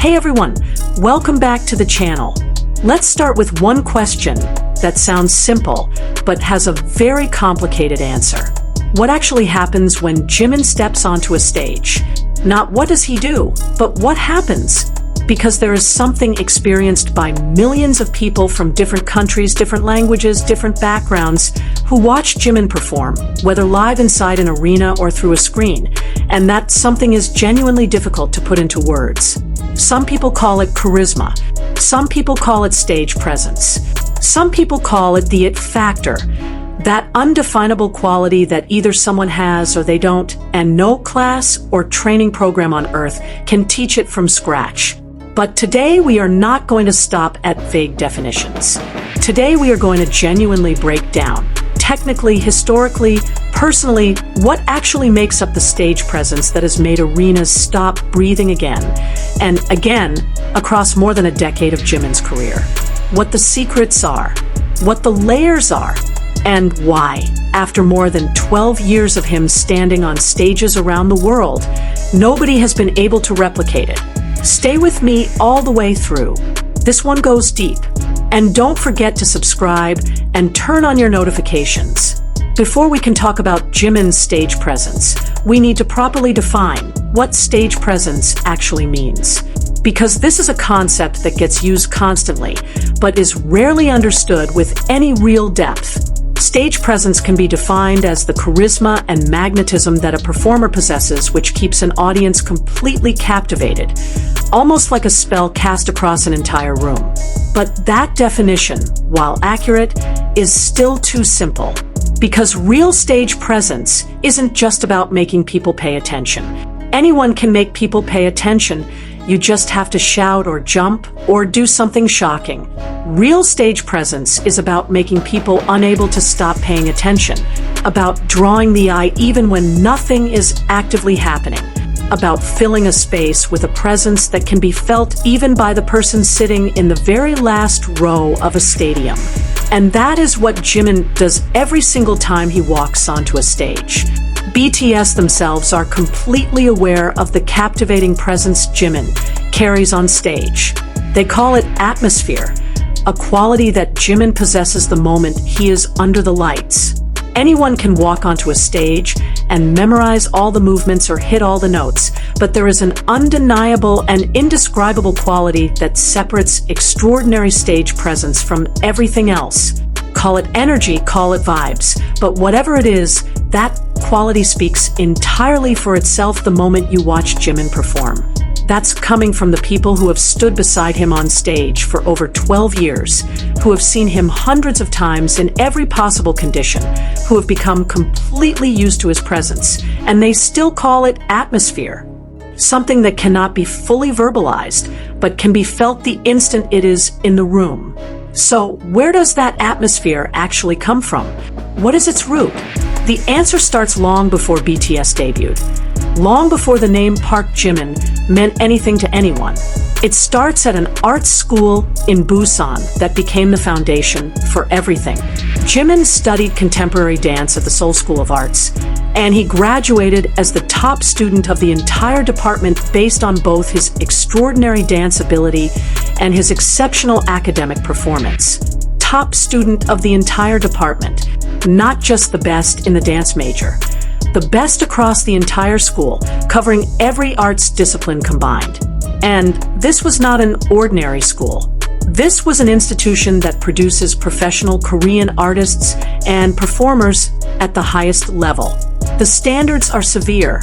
Hey everyone, welcome back to the channel. Let's start with one question that sounds simple, but has a very complicated answer. What actually happens when Jimin steps onto a stage? Not what does he do, but what happens? Because there is something experienced by millions of people from different countries, different languages, different backgrounds, who watch Jimin perform, whether live inside an arena or through a screen, and that something is genuinely difficult to put into words. Some people call it charisma. Some people call it stage presence. Some people call it the it factor, that undefinable quality that either someone has or they don't, and no class or training program on earth can teach it from scratch. But today we are not going to stop at vague definitions. Today we are going to genuinely break down, technically, historically, personally, what actually makes up the stage presence that has made arenas stop breathing again and again across more than a decade of Jimin's career. What the secrets are, what the layers are, and why, after more than 12 years of him standing on stages around the world, nobody has been able to replicate it. Stay with me all the way through. This one goes deep. And don't forget to subscribe and turn on your notifications. Before we can talk about Jimin's stage presence, we need to properly define what stage presence actually means. Because this is a concept that gets used constantly, but is rarely understood with any real depth. Stage presence can be defined as the charisma and magnetism that a performer possesses, which keeps an audience completely captivated, almost like a spell cast across an entire room. But that definition, while accurate, is still too simple. Because real stage presence isn't just about making people pay attention. Anyone can make people pay attention. You just have to shout or jump or do something shocking. Real stage presence is about making people unable to stop paying attention, about drawing the eye even when nothing is actively happening, about filling a space with a presence that can be felt even by the person sitting in the very last row of a stadium. And that is what Jimin does every single time he walks onto a stage. BTS themselves are completely aware of the captivating presence Jimin carries on stage. They call it atmosphere, a quality that Jimin possesses the moment he is under the lights. Anyone can walk onto a stage and memorize all the movements or hit all the notes, but there is an undeniable and indescribable quality that separates extraordinary stage presence from everything else. Call it energy, call it vibes, but whatever it is, that quality speaks entirely for itself the moment you watch Jimin perform. That's coming from the people who have stood beside him on stage for over 12 years, who have seen him hundreds of times in every possible condition, who have become completely used to his presence, and they still call it atmosphere. Something that cannot be fully verbalized, but can be felt the instant it is in the room. So, where does that atmosphere actually come from? What is its root? The answer starts long before BTS debuted. Long before the name Park Jimin meant anything to anyone. It starts at an art school in Busan that became the foundation for everything. Jimin studied contemporary dance at the Seoul School of Arts, and he graduated as the top student of the entire department based on both his extraordinary dance ability and his exceptional academic performance. Top student of the entire department, not just the best in the dance major. The best across the entire school, covering every arts discipline combined. And this was not an ordinary school. This was an institution that produces professional Korean artists and performers at the highest level. The standards are severe.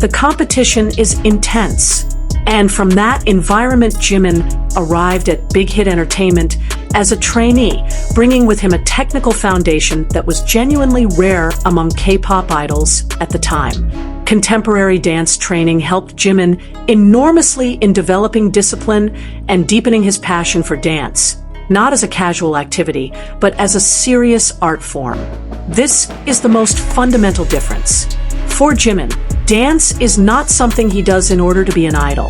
The competition is intense. And from that environment, Jimin arrived at Big Hit Entertainment as a trainee, bringing with him a technical foundation that was genuinely rare among K-pop idols at the time. Contemporary dance training helped Jimin enormously in developing discipline and deepening his passion for dance, not as a casual activity, but as a serious art form. This is the most fundamental difference. For Jimin, dance is not something he does in order to be an idol.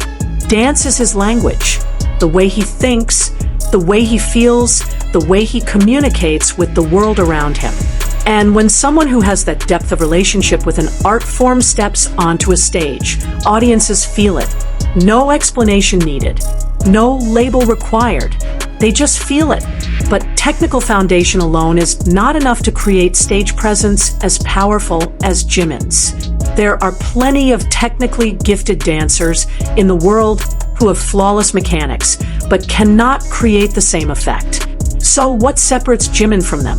Dance is his language, the way he thinks, the way he feels, the way he communicates with the world around him. And when someone who has that depth of relationship with an art form steps onto a stage, audiences feel it. No explanation needed. No label required. They just feel it. But technical foundation alone is not enough to create stage presence as powerful as Jimin's. There are plenty of technically gifted dancers in the world who have flawless mechanics, but cannot create the same effect. So what separates Jimin from them?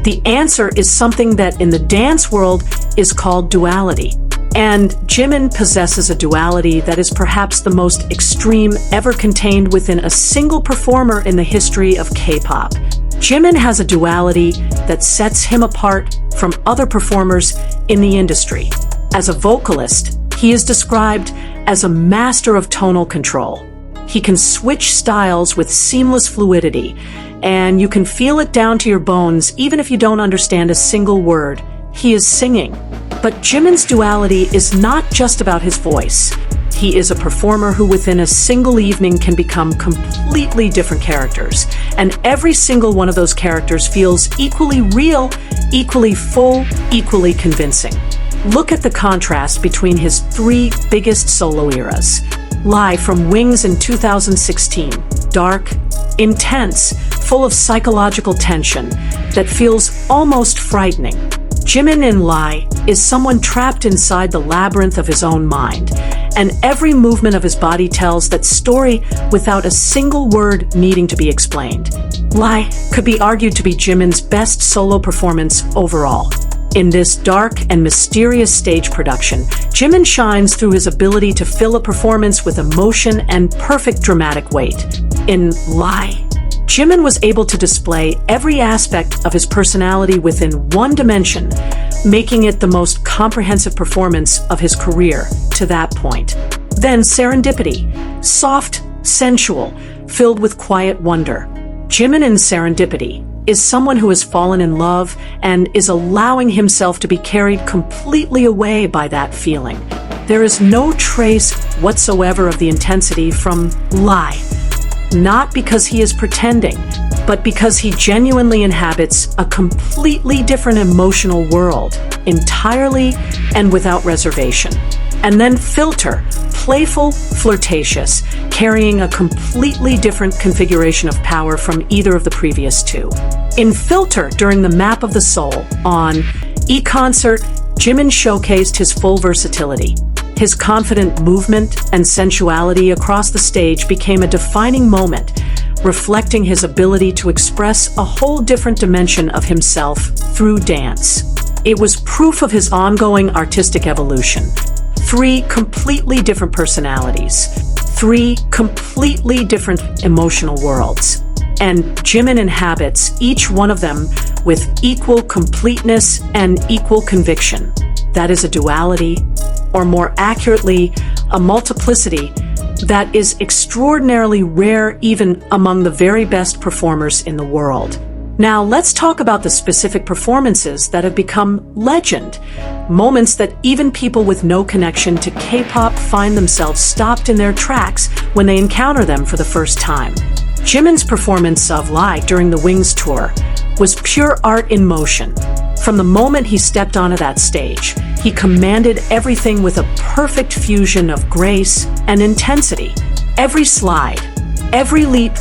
The answer is something that in the dance world is called duality. And Jimin possesses a duality that is perhaps the most extreme ever contained within a single performer in the history of K-pop. Jimin has a duality that sets him apart from other performers in the industry. As a vocalist, he is described as a master of tonal control. He can switch styles with seamless fluidity, and you can feel it down to your bones even if you don't understand a single word he is singing. But Jimin's duality is not just about his voice. He is a performer who within a single evening can become completely different characters, and every single one of those characters feels equally real, equally full, equally convincing. Look at the contrast between his three biggest solo eras. Lie from Wings in 2016, dark, intense, full of psychological tension that feels almost frightening. Jimin in Lie is someone trapped inside the labyrinth of his own mind, and every movement of his body tells that story without a single word needing to be explained. Lie could be argued to be Jimin's best solo performance overall. In this dark and mysterious stage production, Jimin shines through his ability to fill a performance with emotion and perfect dramatic weight. In Lie, Jimin was able to display every aspect of his personality within one dimension, making it the most comprehensive performance of his career to that point. Then Serendipity, soft, sensual, filled with quiet wonder. Jimin in Serendipity is someone who has fallen in love and is allowing himself to be carried completely away by that feeling. There is no trace whatsoever of the intensity from Lie. Not because he is pretending, but because he genuinely inhabits a completely different emotional world, entirely and without reservation. And then Filter, playful, flirtatious, carrying a completely different configuration of power from either of the previous two. In Filter, during the Map of the Soul on E-Concert, Jimin showcased his full versatility. His confident movement and sensuality across the stage became a defining moment, reflecting his ability to express a whole different dimension of himself through dance. It was proof of his ongoing artistic evolution. Three completely different personalities, three completely different emotional worlds. And Jimin inhabits each one of them with equal completeness and equal conviction. That is a duality, or more accurately, a multiplicity that is extraordinarily rare even among the very best performers in the world. Now, let's talk about the specific performances that have become legend, moments that even people with no connection to K-pop find themselves stopped in their tracks when they encounter them for the first time. Jimin's performance of Lie during the Wings tour was pure art in motion. From the moment he stepped onto that stage, he commanded everything with a perfect fusion of grace and intensity. Every slide, every leap,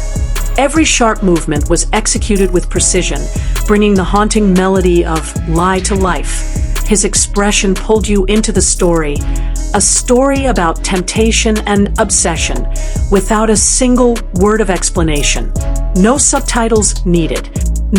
every sharp movement was executed with precision, bringing the haunting melody of Lie to life. His expression pulled you into the story, a story about temptation and obsession, without a single word of explanation. No subtitles needed.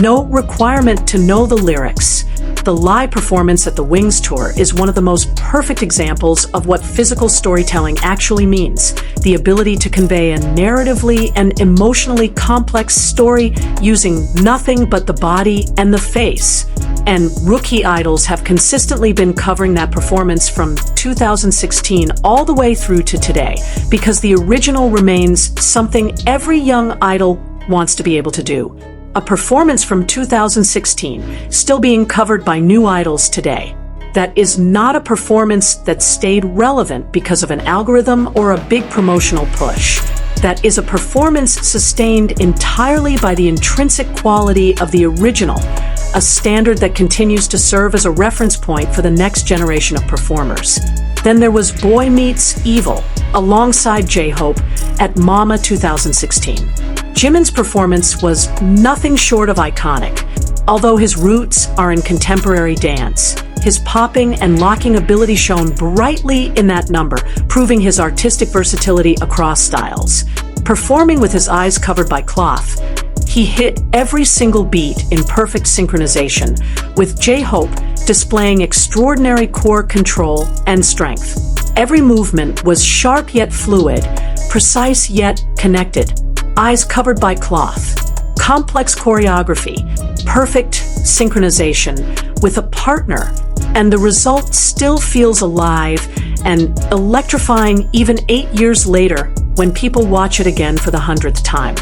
No requirement to know the lyrics. The Lie performance at the Wings tour is one of the most perfect examples of what physical storytelling actually means, the ability to convey a narratively and emotionally complex story using nothing but the body and the face. And rookie idols have consistently been covering that performance from 2016 all the way through to today, because the original remains something every young idol wants to be able to do. A performance from 2016 still being covered by new idols today. That is not a performance that stayed relevant because of an algorithm or a big promotional push. That is a performance sustained entirely by the intrinsic quality of the original, a standard that continues to serve as a reference point for the next generation of performers. Then there was Boy Meets Evil, alongside J-Hope at Mama 2016. Jimin's performance was nothing short of iconic. Although his roots are in contemporary dance, his popping and locking ability shone brightly in that number, proving his artistic versatility across styles. Performing with his eyes covered by cloth, he hit every single beat in perfect synchronization, with J-Hope displaying extraordinary core control and strength. Every movement was sharp yet fluid, precise yet connected. Eyes covered by cloth, complex choreography, perfect synchronization with a partner, and the result still feels alive and electrifying even 8 years later when people watch it again for the 100th time.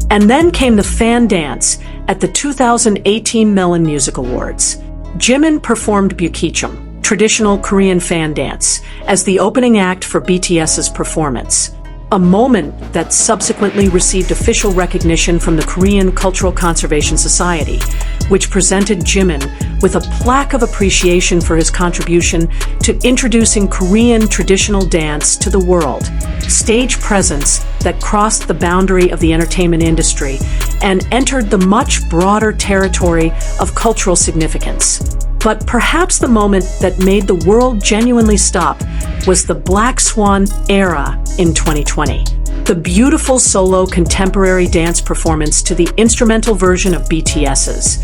And then came the fan dance at the 2018 Melon Music Awards. Jimin performed Bukkichum, traditional Korean fan dance, as the opening act for BTS's performance. A moment that subsequently received official recognition from the Korean Cultural Conservation Society, which presented Jimin with a plaque of appreciation for his contribution to introducing Korean traditional dance to the world. Stage presence that crossed the boundary of the entertainment industry and entered the much broader territory of cultural significance. But perhaps the moment that made the world genuinely stop was the Black Swan era in 2020. The beautiful solo contemporary dance performance to the instrumental version of BTS's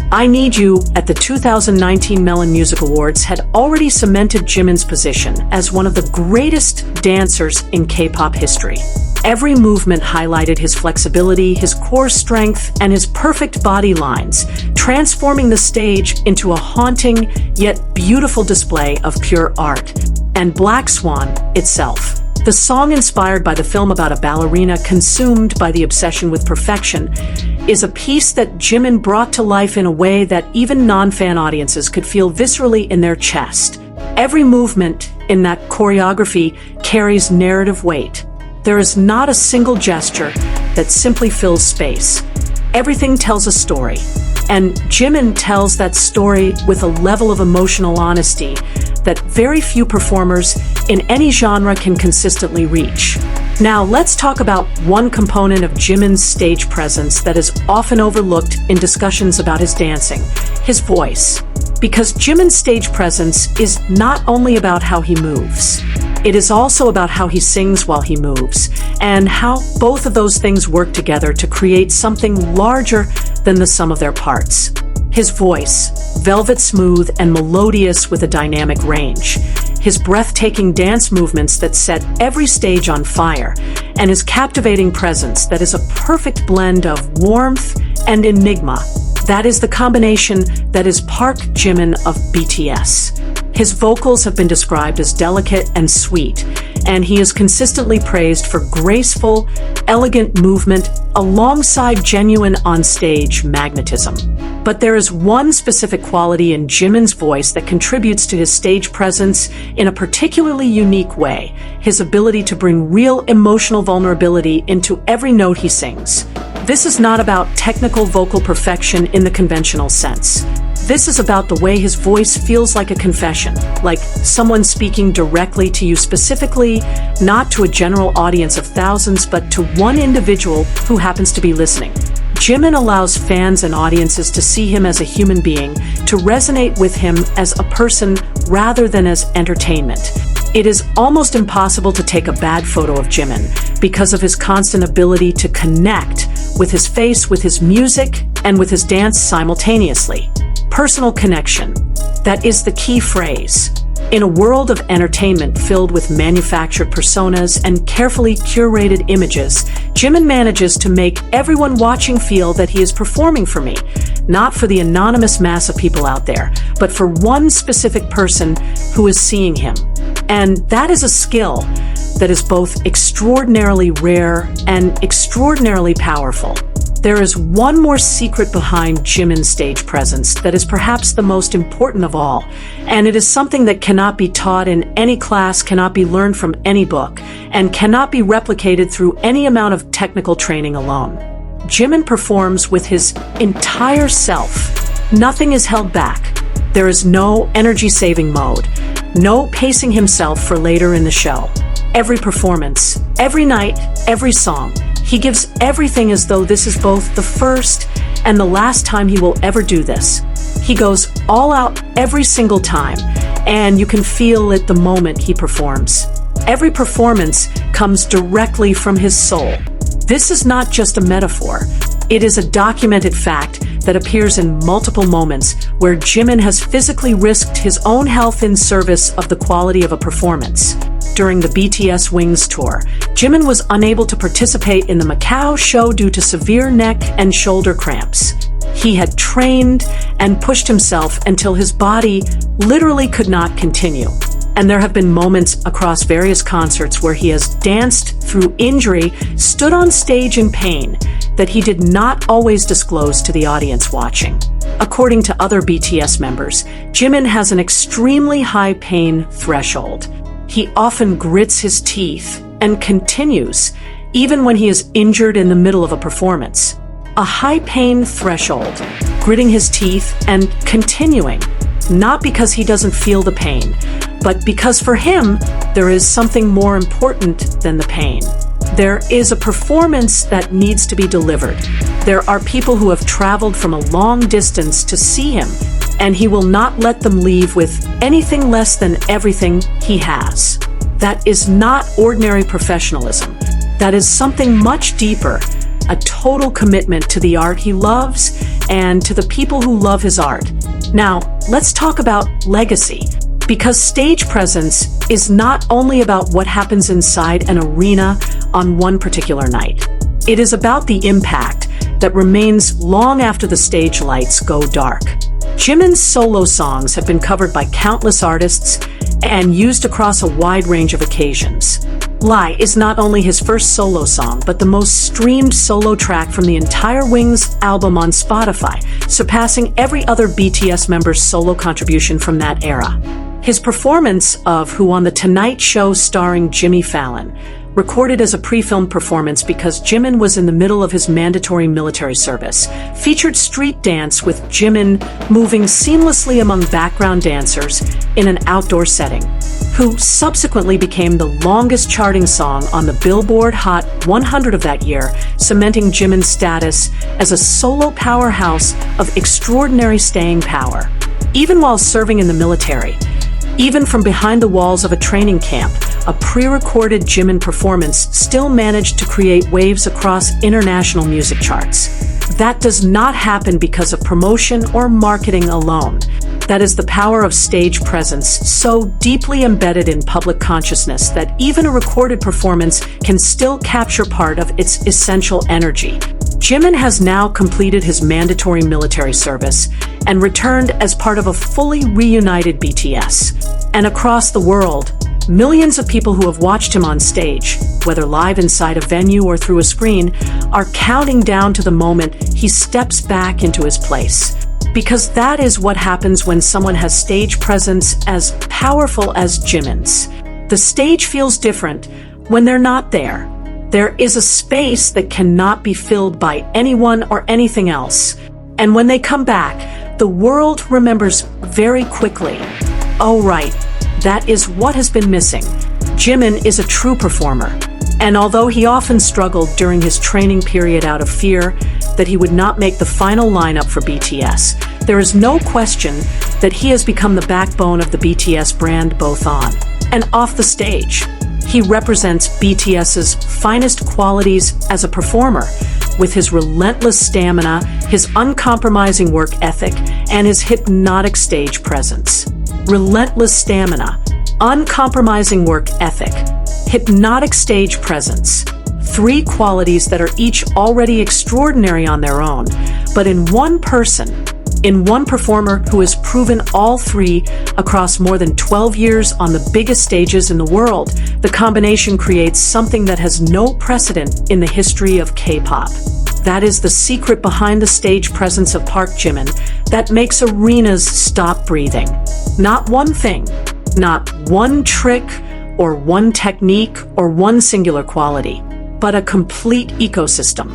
I Need You at the 2019 Melon Music Awards had already cemented Jimin's position as one of the greatest dancers in K-pop history. Every movement highlighted his flexibility, his core strength, and his perfect body lines, transforming the stage into a haunting yet beautiful display of pure art. And Black Swan itself, the song inspired by the film about a ballerina consumed by the obsession with perfection, is a piece that Jimin brought to life in a way that even non-fan audiences could feel viscerally in their chest. Every movement in that choreography carries narrative weight. There is not a single gesture that simply fills space. Everything tells a story, and Jimin tells that story with a level of emotional honesty that very few performers in any genre can consistently reach. Now let's talk about one component of Jimin's stage presence that is often overlooked in discussions about his dancing: his voice. Because Jimin's stage presence is not only about how he moves, it is also about how he sings while he moves, and how both of those things work together to create something larger than the sum of their parts. His voice, velvet smooth and melodious with a dynamic range. His breathtaking dance movements that set every stage on fire, and his captivating presence that is a perfect blend of warmth and enigma. That is the combination that is Park Jimin of BTS. His vocals have been described as delicate and sweet, and he is consistently praised for graceful, elegant movement alongside genuine on-stage magnetism. But there is one specific quality in Jimin's voice that contributes to his stage presence in a particularly unique way: his ability to bring real emotional vulnerability into every note he sings. This is not about technical vocal perfection in the conventional sense. This is about the way his voice feels like a confession, like someone speaking directly to you specifically, not to a general audience of thousands, but to one individual who happens to be listening. Jimin allows fans and audiences to see him as a human being, to resonate with him as a person rather than as entertainment. It is almost impossible to take a bad photo of Jimin because of his constant ability to connect with his face, with his music, and with his dance simultaneously. Personal connection. That is the key phrase. In a world of entertainment filled with manufactured personas and carefully curated images, Jimin manages to make everyone watching feel that he is performing for me, not for the anonymous mass of people out there, but for one specific person who is seeing him. And that is a skill that is both extraordinarily rare and extraordinarily powerful. There is one more secret behind Jimin's stage presence that is perhaps the most important of all, and it is something that cannot be taught in any class, cannot be learned from any book, and cannot be replicated through any amount of technical training alone. Jimin performs with his entire self. Nothing is held back. There is no energy-saving mode, no pacing himself for later in the show. every performance, every night, every song. He gives everything as though this is both the first and the last time he will ever do this. He goes all out every single time, and you can feel it the moment he performs. Every performance comes directly from his soul. This is not just a metaphor. It is a documented fact that appears in multiple moments where Jimin has physically risked his own health in service of the quality of a performance. During the BTS Wings tour, Jimin was unable to participate in the Macau show due to severe neck and shoulder cramps. He had trained and pushed himself until his body literally could not continue. And there have been moments across various concerts where he has danced through injury, stood on stage in pain, that he did not always disclose to the audience watching. According to other BTS members, Jimin has an extremely high pain threshold. He often grits his teeth and continues, even when he is injured in the middle of a performance. A high pain threshold, gritting his teeth and continuing, not because he doesn't feel the pain, but because for him, there is something more important than the pain. There is a performance that needs to be delivered. There are people who have traveled from a long distance to see him, and he will not let them leave with anything less than everything he has. That is not ordinary professionalism. That is something much deeper, a total commitment to the art he loves and to the people who love his art. Now, let's talk about legacy. Because stage presence is not only about what happens inside an arena on one particular night. It is about the impact that remains long after the stage lights go dark. Jimin's solo songs have been covered by countless artists and used across a wide range of occasions. Lie is not only his first solo song, but the most streamed solo track from the entire Wings album on Spotify, surpassing every other BTS member's solo contribution from that era. His performance of Who on the Tonight Show starring Jimmy Fallon, recorded as a pre-filmed performance because Jimin was in the middle of his mandatory military service, featured street dance with Jimin moving seamlessly among background dancers in an outdoor setting, who subsequently became the longest charting song on the Billboard Hot 100 of that year, cementing Jimin's status as a solo powerhouse of extraordinary staying power. Even while serving in the military, even from behind the walls of a training camp, a pre-recorded Jimin performance still managed to create waves across international music charts. That does not happen because of promotion or marketing alone. That is the power of stage presence, so deeply embedded in public consciousness that even a recorded performance can still capture part of its essential energy. Jimin has now completed his mandatory military service and returned as part of a fully reunited BTS. And across the world, millions of people who have watched him on stage, whether live inside a venue or through a screen, are counting down to the moment he steps back into his place. Because that is what happens when someone has stage presence as powerful as Jimin's. The stage feels different when they're not there. There is a space that cannot be filled by anyone or anything else. And when they come back, the world remembers very quickly. Oh right, that is what has been missing. Jimin is a true performer. And although he often struggled during his training period out of fear that he would not make the final lineup for BTS, there is no question that he has become the backbone of the BTS brand both on and off the stage. He represents BTS's finest qualities as a performer, with his relentless stamina, his uncompromising work ethic, and his hypnotic stage presence. Relentless stamina, uncompromising work ethic, hypnotic stage presence. Three qualities that are each already extraordinary on their own, but in one person, in one performer who has proven all three across more than 12 years on the biggest stages in the world, the combination creates something that has no precedent in the history of K-pop. That is the secret behind the stage presence of Park Jimin that makes arenas stop breathing. Not one thing, not one trick or one technique or one singular quality, but a complete ecosystem,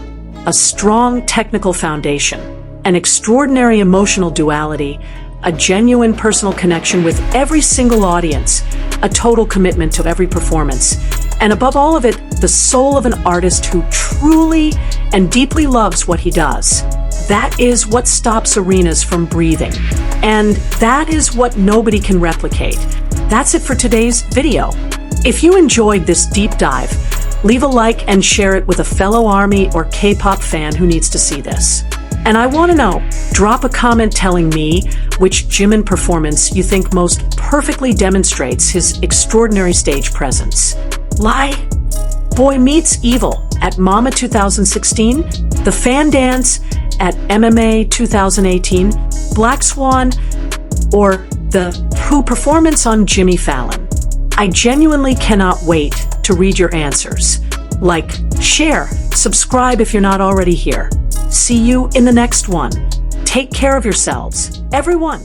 a strong technical foundation, an extraordinary emotional duality, a genuine personal connection with every single audience, a total commitment to every performance, And above all of it, the soul of an artist who truly and deeply loves what he does. That is what stops arenas from breathing. And that is what nobody can replicate. That's it for today's video. If you enjoyed this deep dive, leave a like and share it with a fellow ARMY or K-pop fan who needs to see this. And I want to know, drop a comment telling me which Jimin performance you think most perfectly demonstrates his extraordinary stage presence. Lie? Boy Meets Evil at Mama 2016, the fan dance at MMA 2018, Black Swan, or the Who performance on Jimmy Fallon? I genuinely cannot wait to read your answers. Like, share, subscribe if you're not already here. See you in the next one. Take care of yourselves, everyone.